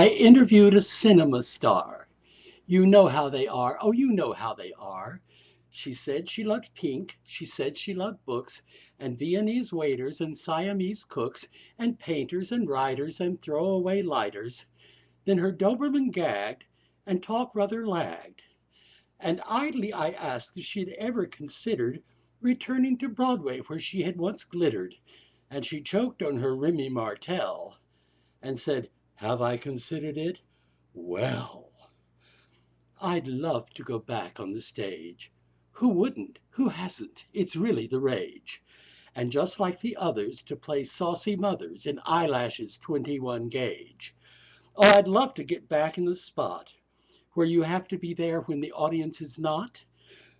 I interviewed a cinema star. You know how they are. Oh, you know how they are. She said she loved pink. She said she loved books and Viennese waiters and Siamese cooks and painters and writers and throwaway lighters. Then her Doberman gagged and talk rather lagged. And idly I asked if she'd ever considered returning to Broadway where she had once glittered. And she choked on her Remy Martell and said, "Have I considered it? Well, I'd love to go back on the stage. Who wouldn't? Who hasn't? It's really the rage. And just like the others, to play saucy mothers in eyelashes 21 gauge. Oh, I'd love to get back in the spot where you have to be there when the audience is not,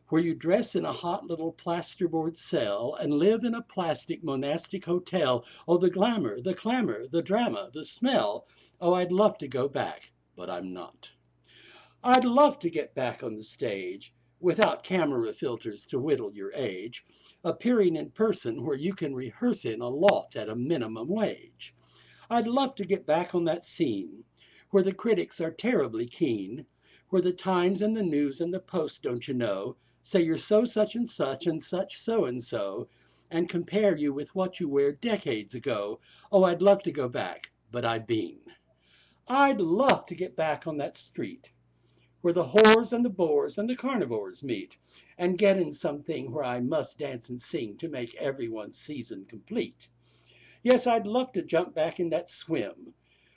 where you dress in a hot little plasterboard cell and live in a plastic monastic hotel. Oh, the glamour, the clamor, the drama, the smell. Oh, I'd love to go back, but I'm not. I'd love to get back on the stage without camera filters to whittle your age, appearing in person where you can rehearse in a loft at a minimum wage. I'd love to get back on that scene where the critics are terribly keen, where the Times and the News and the Post, don't you know, say you're so such and such so, and compare you with what you wear decades ago. Oh, I'd love to go back, but I've been. I'd love to get back on that street where the whores and the bores and the carnivores meet, and get in something where I must dance and sing to make everyone's season complete. Yes, I'd love to jump back in that swim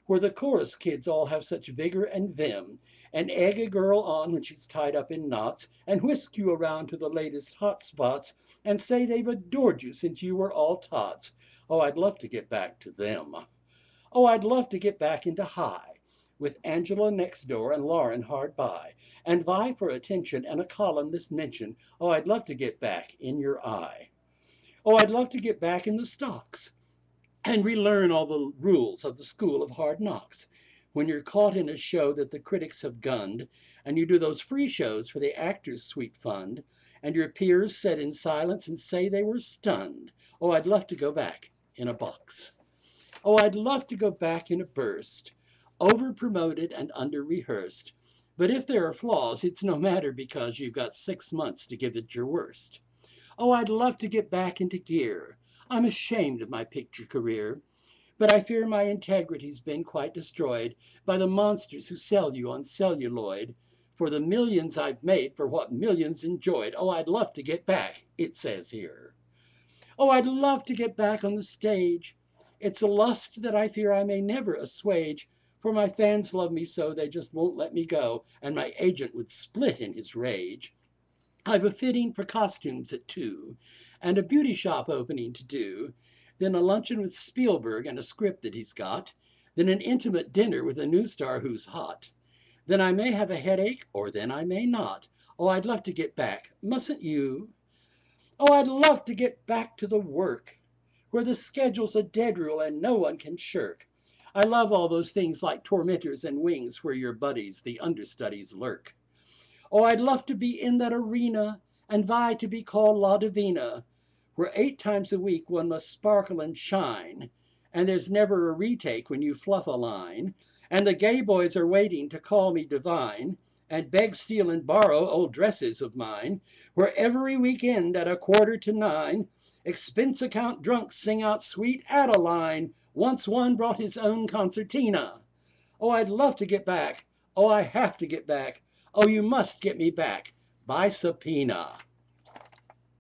where the chorus kids all have such vigor and vim, and egg a girl on when she's tied up in knots, and whisk you around to the latest hot spots, and say they've adored you since you were all tots. Oh, I'd love to get back to them. Oh, I'd love to get back into high with Angela next door and Lauren hard by, and vie for attention and a columnist mention. Oh, I'd love to get back in your eye. Oh, I'd love to get back in the stocks and relearn all the rules of the school of hard knocks. When you're caught in a show that the critics have gunned, and you do those free shows for the actors' sweet fund, and your peers sit in silence and say they were stunned. Oh, I'd love to go back in a box. Oh, I'd love to go back in a burst, over promoted and under rehearsed. But if there are flaws, it's no matter because you've got 6 months to give it your worst. Oh, I'd love to get back into gear. I'm ashamed of my picture career, but I fear my integrity's been quite destroyed by the monsters who sell you on celluloid for the millions I've made for what millions enjoyed. Oh, I'd love to get back, it says here. Oh, I'd love to get back on the stage. It's a lust that I fear I may never assuage, for my fans love me so they just won't let me go, and my agent would split in his rage. I've a fitting for costumes at 2, and a beauty shop opening to do, then a luncheon with Spielberg and a script that he's got, then an intimate dinner with a new star who's hot. Then I may have a headache, or then I may not. Oh, I'd love to get back. Mustn't you? Oh, I'd love to get back to the work where the schedule's a dead rule and no one can shirk. I love all those things like tormentors and wings where your buddies, the understudies, lurk. Oh, I'd love to be in that arena and vie to be called La Divina, where 8 times a week one must sparkle and shine, and there's never a retake when you fluff a line, and the gay boys are waiting to call me divine and beg, steal, and borrow old dresses of mine, where every weekend at 8:45, expense account drunks sing out sweet Adeline. Once one brought his own concertina. Oh, I'd love to get back. Oh, I have to get back. Oh, you must get me back by subpoena.